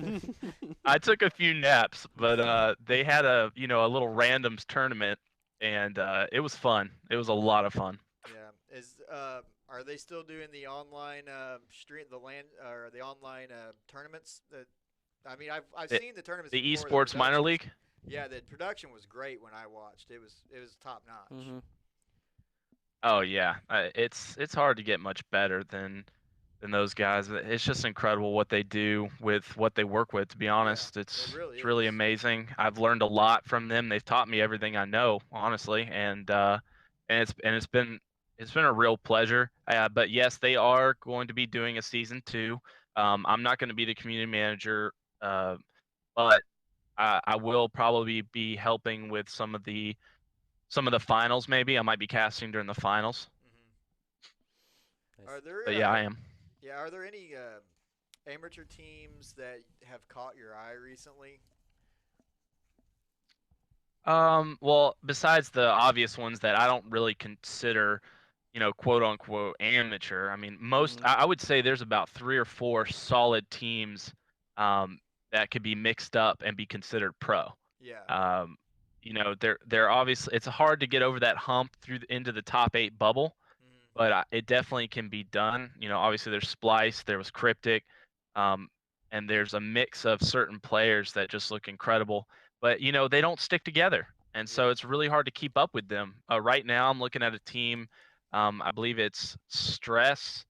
Speaker 9: I took a few naps, but they had a little randoms tournament, and it was fun. It was a lot of fun.
Speaker 1: Yeah, Is are they still doing the online stream, the land or the online tournaments? I mean, I've
Speaker 9: The,
Speaker 1: seen the tournaments
Speaker 9: the
Speaker 1: before. The
Speaker 9: esports minor
Speaker 1: productions,
Speaker 9: league.
Speaker 1: yeah, the production was great when I watched. It was top notch.
Speaker 4: Mm-hmm.
Speaker 9: Oh yeah, it's hard to get much better than those guys. It's just incredible what they do with what they work with. To be
Speaker 1: Yeah,
Speaker 9: honest,
Speaker 1: it really
Speaker 9: it's really
Speaker 1: is.
Speaker 9: amazing. I've learned a lot from them. They've taught me everything I know, honestly, and it's been a real pleasure. But yes, they are going to be doing a season 2. I'm not going to be the community manager, but I will probably be helping with some of the finals. Maybe I might be casting during the finals.
Speaker 1: Mm-hmm. Are there?
Speaker 9: But yeah, I am.
Speaker 1: Yeah, are there any amateur teams that have caught your eye recently?
Speaker 9: Well, besides the obvious ones that I don't really consider, quote unquote amateur. I mean, most
Speaker 4: Mm-hmm.
Speaker 9: I would say there's about 3 or 4 solid teams um, that could be mixed up and be considered pro.
Speaker 1: Yeah.
Speaker 9: Um, they're obviously it's hard to get over that hump into the top 8 bubble,
Speaker 1: Mm-hmm.
Speaker 9: but it definitely can be done. Obviously there's Splice, there was Cryptic, um, and there's a mix of certain players that just look incredible, but they don't stick together, and so
Speaker 1: Yeah.
Speaker 9: it's really hard to keep up with them. Right now, I'm looking at a team. I believe it's Stress.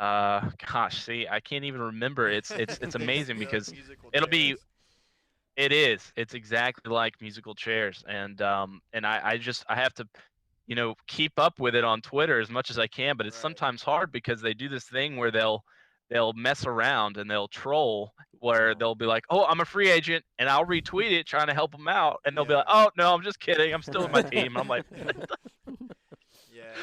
Speaker 9: Gosh, see, I can't even remember. It's amazing because
Speaker 1: Musical
Speaker 9: it'll be.
Speaker 1: chairs.
Speaker 9: It is. It's exactly like musical chairs, and I have to keep up with it on Twitter as much as I can, but it's
Speaker 1: Right.
Speaker 9: sometimes hard because they do this thing where they'll mess around and they'll troll where they'll be like, "Oh, I'm a free agent," and I'll retweet it trying to help them out, and they'll be
Speaker 1: Yeah.
Speaker 9: like, "Oh, no, I'm just kidding. I'm still in my team." And I'm like,
Speaker 1: Yeah.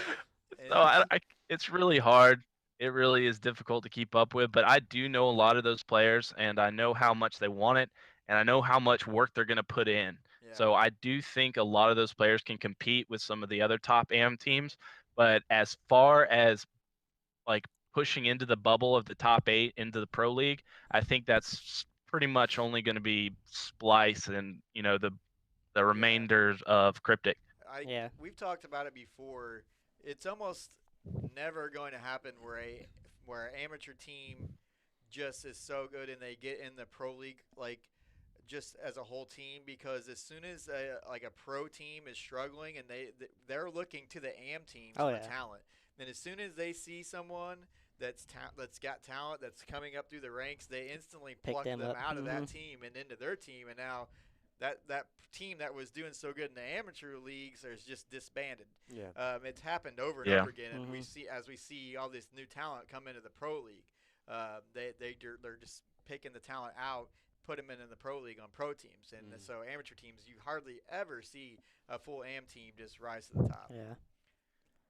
Speaker 1: And
Speaker 9: so it's really hard. It really is difficult to keep up with, but I do know a lot of those players, and I know how much they want it, and I know how much work they're going to put in.
Speaker 1: yeah.
Speaker 9: So I do think a lot of those players can compete with some of the other top AM teams, but as far as like pushing into the bubble of the top 8 into the pro league, I think that's pretty much only going to be Splice and the
Speaker 1: Yeah.
Speaker 9: remainders of Cryptic.
Speaker 1: I
Speaker 4: Yeah.
Speaker 1: We've talked about it before. It's almost never going to happen where an amateur team just is so good and they get in the pro league like just as a whole team, because as soon as like a pro team is struggling and they're looking to the AM teams
Speaker 4: Oh,
Speaker 1: for
Speaker 4: yeah.
Speaker 1: talent, then as soon as they see someone that's got talent that's coming up through the ranks, they instantly
Speaker 4: Pick
Speaker 1: pluck
Speaker 4: them
Speaker 1: them
Speaker 4: up.
Speaker 1: out of that
Speaker 4: Mhm.
Speaker 1: team and into their team, and now that team that was doing so good in the amateur leagues is just disbanded.
Speaker 2: Yeah.
Speaker 1: It's happened over and
Speaker 9: Yeah.
Speaker 1: over again, and we
Speaker 4: Mhm.
Speaker 1: see as we see all this new talent come into the pro league, they're just picking the talent out, put them in the pro league on pro teams, and
Speaker 2: Mhm.
Speaker 1: so amateur teams you hardly ever see a full AM team just rise to the top.
Speaker 4: Yeah.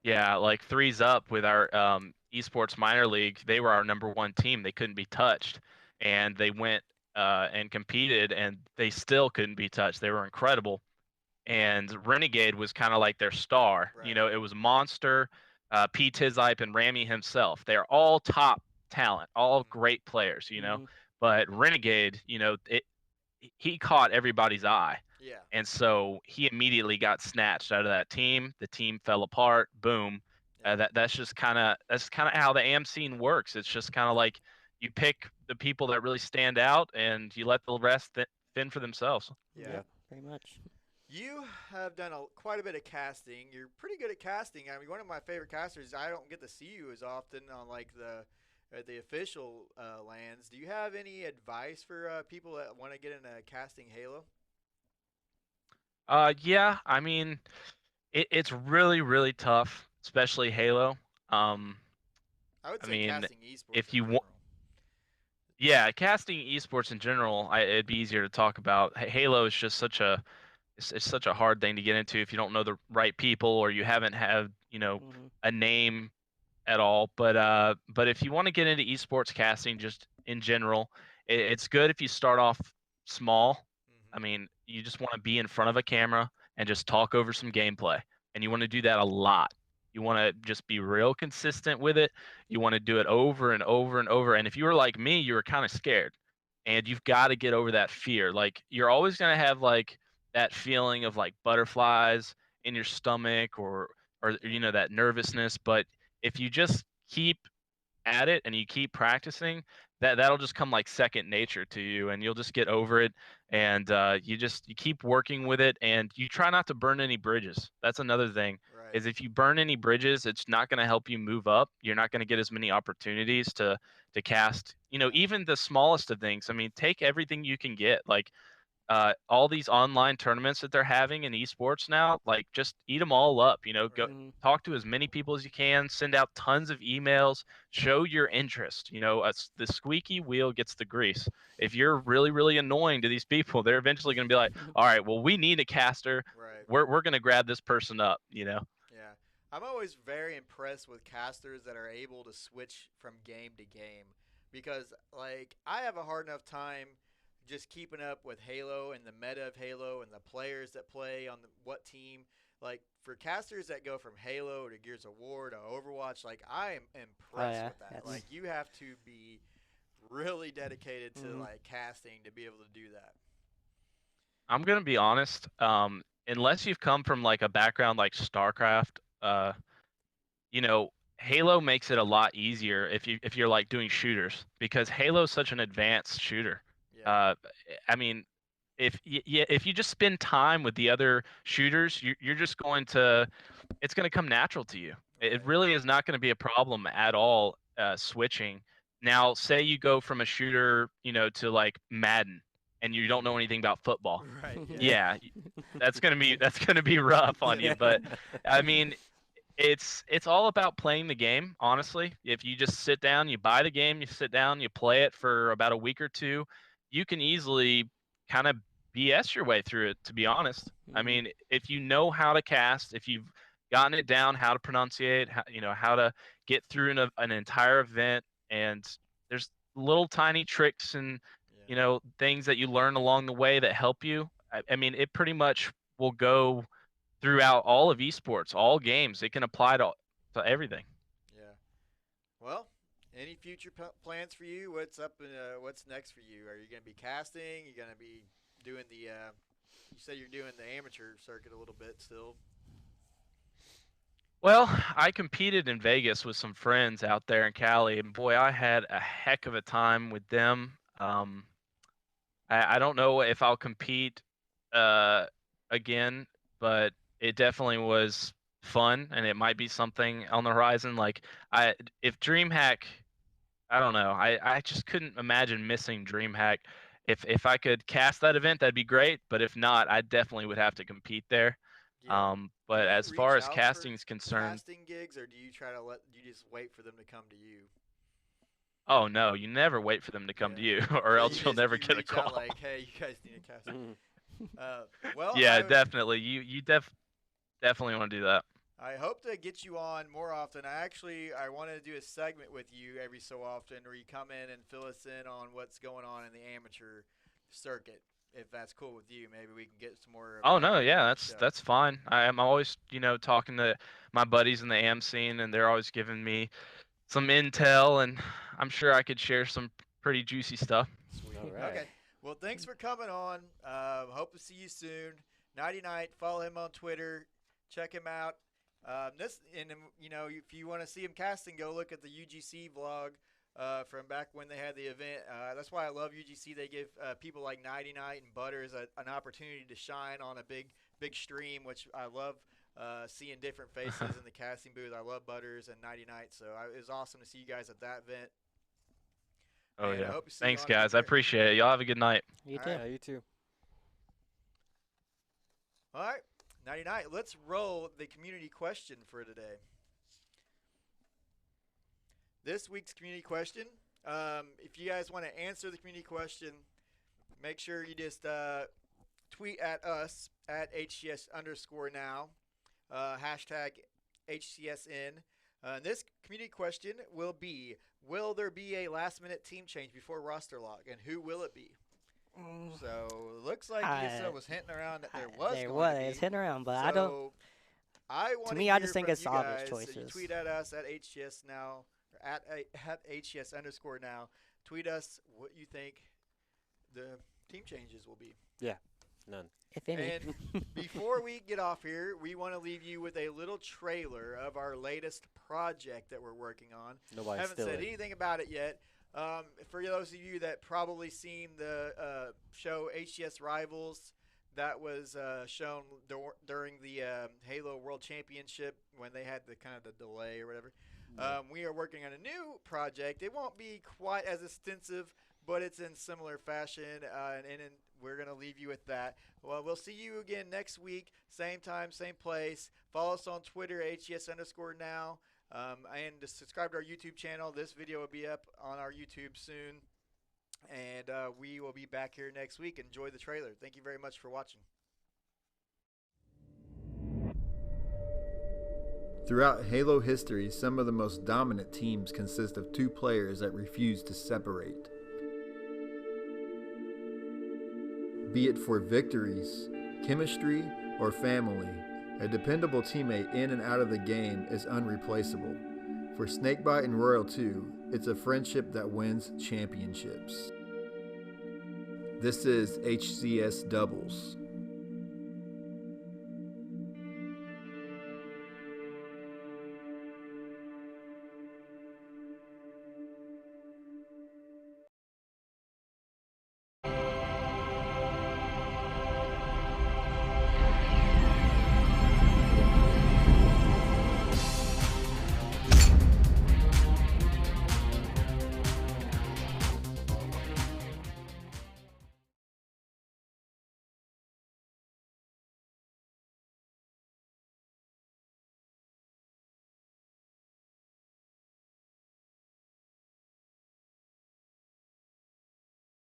Speaker 9: Yeah, like Threes Up with our esports minor league, they were our number 1 team. They couldn't be touched, and they went and competed, and they still couldn't be touched. They were incredible, and Renegade was kind of like their star.
Speaker 1: Right.
Speaker 9: It was Monster, P Tizype, and Ramy himself. They're all top talent, all
Speaker 1: Mhm.
Speaker 9: great players.
Speaker 4: Mhm.
Speaker 9: But Renegade, he caught everybody's eye.
Speaker 1: Yeah.
Speaker 9: And so he immediately got snatched out of that team. The team fell apart. Boom.
Speaker 1: Yeah.
Speaker 9: That's kind of how the AM scene works. It's just kind of like you pick the people that really stand out, and you let the rest fend for themselves.
Speaker 1: Yeah.
Speaker 4: Yep. Pretty much.
Speaker 1: You have done quite a bit of casting. You're pretty good at casting. I mean, one of my favorite casters. I don't get to see you as often on like the official lands. Do you have any advice for people that want to get into casting Halo?
Speaker 9: Yeah. I mean, it's really, really tough, especially Halo. Um,
Speaker 1: I would
Speaker 9: I
Speaker 1: say
Speaker 9: mean,
Speaker 1: casting esports
Speaker 9: if
Speaker 1: in
Speaker 9: you want.
Speaker 1: general.
Speaker 9: Yeah, casting esports in general, it'd be easier to talk about. Halo is just it's such a hard thing to get into if you don't know the right people or you haven't had
Speaker 4: Mhm.
Speaker 9: a name at all. But if you want to get into esports casting just in general, it's good if you start off small. I
Speaker 1: Hmm.
Speaker 9: mean, you just want to be in front of a camera and just talk over some gameplay, and you want to do that a lot. You want to just be real consistent with it. You want to do it over and over and over. And if you were like me, you were kind of scared, and you've got to get over that fear. Like you're always gonna have like that feeling of like butterflies in your stomach, or or that nervousness. But if you just keep at it and you keep practicing, that'll just come like second nature to you, and you'll just get over it. And you keep working with it, and you try not to burn any bridges. That's another thing.
Speaker 1: Right.
Speaker 9: Is if you burn any bridges, it's not going to help you move up. You're not going to get as many opportunities to cast. Even the smallest of things. I mean, take everything you can get. Like all these online tournaments that they're having in esports now, like just eat them all up. Go talk to as many people as you can, send out tons of emails, show your interest. The squeaky wheel gets the grease. If you're really, really annoying to these people, they're eventually going to be like, all right, well, we need a caster.
Speaker 1: Right.
Speaker 9: We're going to grab this person up,
Speaker 1: Yeah. I'm always very impressed with casters that are able to switch from game to game, because like I have a hard enough time just keeping up with Halo and the meta of Halo and the players that play on what team. Like for casters that go from Halo to Gears of War to Overwatch, like I am impressed with that. Like you have to be really dedicated to like casting to be able to do that.
Speaker 9: I'm gonna be honest. Unless you've come from like a background like StarCraft, Halo makes it a lot easier if you're like doing shooters, because Halo's such an advanced shooter.
Speaker 1: Yeah.
Speaker 9: I mean, if you just spend time with the other shooters, you're just going to, it's going to come natural to you. It really is not going to be a problem at all switching. Now, say you go from a shooter, to like Madden, and you don't know anything about football.
Speaker 1: Right.
Speaker 9: Yeah, that's gonna be rough on you. But I mean, it's all about playing the game, honestly. If you just sit down, you buy the game, you sit down, you play it for about a week or two, you can easily kind of BS your way through it, to be honest. I mean, if you know how to cast, if you've gotten it down, how to pronunciate, how to get through an entire event, and there's little tiny tricks and things that you learn along the way that help you. I mean, it pretty much will go throughout all of esports, all games. It can apply to everything.
Speaker 1: Yeah. Well, any future plans for you? What's up? What's next for you? Are you going to be casting? You going to be doing the? You said you're doing the amateur circuit a little bit still.
Speaker 9: Well, I competed in Vegas with some friends out there in Cali, and boy, I had a heck of a time with them. I don't know if I'll compete again, but it definitely was fun, and it might be something on the horizon. Like if DreamHack, I don't know. I just couldn't imagine missing DreamHack. If I could cast that event, that'd be great. But if not, I definitely would have to compete there.
Speaker 1: Yeah.
Speaker 9: But as far as casting is concerned,
Speaker 1: casting gigs, or do you try to you just wait for them to come to you?
Speaker 9: Oh no, you never wait for them to come to you, or else you'll never get a call.
Speaker 1: Out like, hey, you guys need a cast. Well,
Speaker 9: yeah, definitely. You definitely want to do that.
Speaker 1: I hope to get you on more often. I want to do a segment with you every so often, where you come in and fill us in on what's going on in the amateur circuit. If that's cool with you, maybe we can get some more.
Speaker 9: Oh no, yeah, that's fine. I'm always talking to my buddies in the AM scene, and they're always giving me some intel, and I'm sure I could share some pretty juicy stuff.
Speaker 1: Sweet. Right. Okay. Well, thanks for coming on. Hope to see you soon. Knighy Knight. Follow him on Twitter. Check him out. If you want to see him casting, go look at the UGC vlog from back when they had the event. That's why I love UGC. They give people like Knighy Knight and Butters an opportunity to shine on a big stream, which I love. Seeing different faces in the casting booth. I love Butters and Knighy Knight, so it was awesome to see you guys at that event.
Speaker 9: Oh, and yeah. Thanks, guys. I appreciate it. Y'all have a good night.
Speaker 4: You too.
Speaker 2: Yeah, you too.
Speaker 1: All right, Knighy Knight, let's roll the community question for today. This week's community question, if you guys want to answer the community question, make sure you just tweet at us at HCS_now. Hashtag HCSN. This community question will be, will there be a last-minute team change before roster lock, and who will it be? So, it looks like ESO was hinting around that there was
Speaker 4: It's hinting around, but I don't. To me, I just think it's obvious choices. So you
Speaker 1: tweet at us at HCS now, or at HCS_now. Tweet us what you think the team changes will be.
Speaker 2: Yeah. None.
Speaker 4: If any.
Speaker 1: And before we get off here, we want to leave you with a little trailer of our latest project that we're working on.
Speaker 2: Nobody's
Speaker 1: Haven't said anything about it yet. For those of you that probably seen the show HCS Rivals, that was shown during the Halo World Championship when they had the kind of the delay or whatever. We are working on a new project. It won't be quite as extensive, but it's in similar fashion, and we're going to leave you with that. Well, we'll see you again next week, same time, same place. Follow us on Twitter, HCS_now, and subscribe to our YouTube channel. This video will be up on our YouTube soon, and we will be back here next week. Enjoy the trailer. Thank you very much for watching.
Speaker 8: Throughout Halo history, some of the most dominant teams consist of two players that refuse to separate. Be it for victories, chemistry, or family, a dependable teammate in and out of the game is unreplaceable. For Snakebite and Royal 2, it's a friendship that wins championships. This is HCS Doubles.